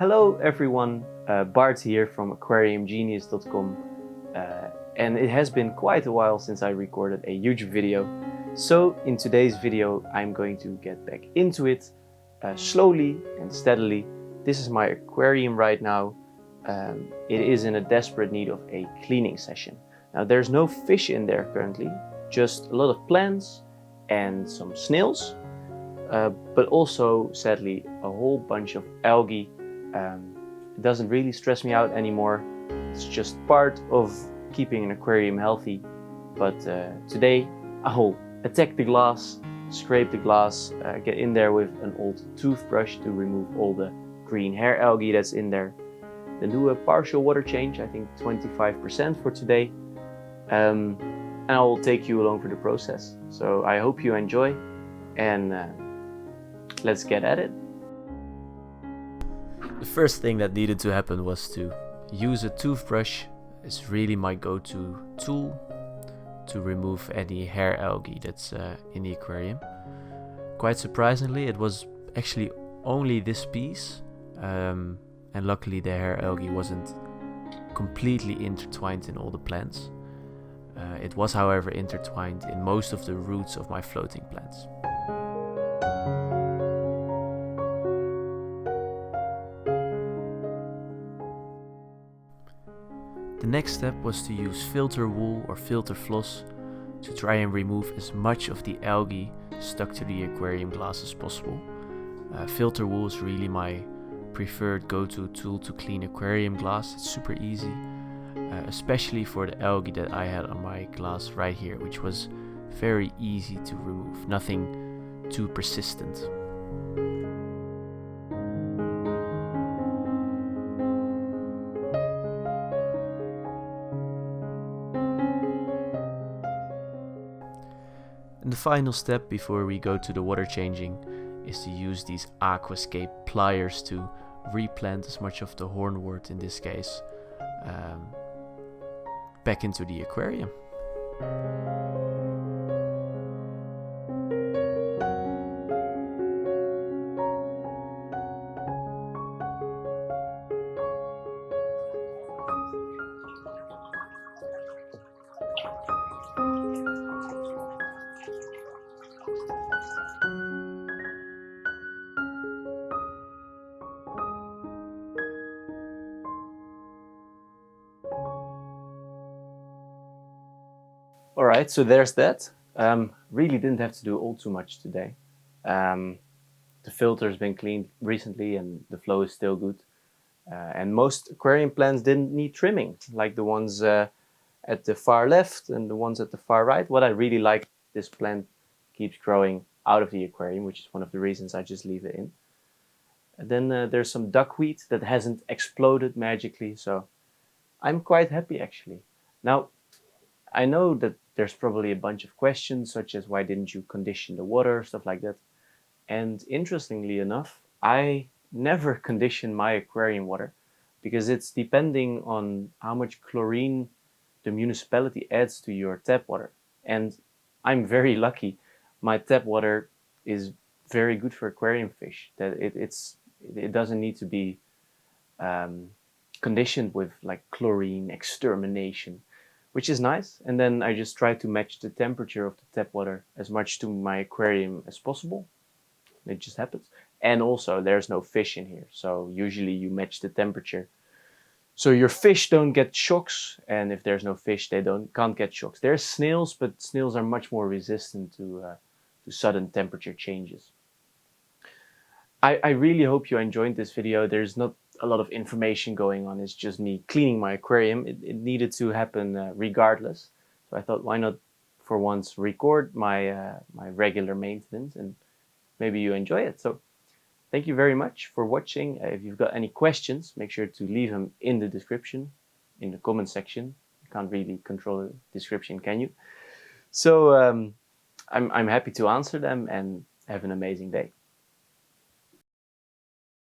Hello everyone, Bart here from aquariumgenius.com, and it has been quite a while since I recorded a YouTube video. So in today's video I'm going to get back into it slowly and steadily. This is my aquarium right now. It is in a desperate need of a cleaning session. Now there's no fish in there currently, just a lot of plants and some snails, but also sadly a whole bunch of algae. It doesn't really stress me out anymore. It's just part of keeping an aquarium healthy. But today I'll attack the glass, scrape the glass, get in there with an old toothbrush to remove all the green hair algae that's in there. Then do a partial water change, I think 25% for today. And I will take you along for the process. So I hope you enjoy, and let's get at it. The first thing that needed to happen was to use a toothbrush. It's really my go-to tool to remove any hair algae that's in the aquarium. Quite surprisingly, it was actually only this piece, and luckily the hair algae wasn't completely intertwined in all the plants. It was, however, intertwined in most of the roots of my floating plants. The next step was to use filter wool or filter floss to try and remove as much of the algae stuck to the aquarium glass as possible. Filter wool is really my preferred go-to tool to clean aquarium glass. It's super easy, especially for the algae that I had on my glass right here, which was very easy to remove, nothing too persistent. And the final step before we go to the water changing is to use these aquascape pliers to replant as much of the hornwort, in this case, back into the aquarium. Alright, so there's that. Really didn't have to do all too much today. The filter's been cleaned recently and the flow is still good. And most aquarium plants didn't need trimming, like the ones at the far left and the ones at the far right. What I really like, this plant keeps growing out of the aquarium, which is one of the reasons I just leave it in. And then there's some duckweed that hasn't exploded magically, so I'm quite happy actually. Now, I know that there's probably a bunch of questions, such as why didn't you condition the water, stuff like that. And interestingly enough, I never condition my aquarium water because it's depending on how much chlorine the municipality adds to your tap water. And I'm very lucky. My tap water is very good for aquarium fish. That it doesn't need to be conditioned with like chlorine extermination, which is nice. And then I just try to match the temperature of the tap water as much to my aquarium as possible. It just happens. And also there's no fish in here, so usually you match the temperature so your fish don't get shocks, and if there's no fish they can't get shocks. There's snails, but snails are much more resistant to sudden temperature changes. I really hope you enjoyed this video. There's not a lot of information going on. It's just me cleaning my aquarium. It needed to happen regardless. So I thought, why not for once record my my regular maintenance, and maybe you enjoy it. So thank you very much for watching. If you've got any questions, make sure to leave them in the description, in the comment section. You can't really control the description, can you? So I'm happy to answer them, and have an amazing day.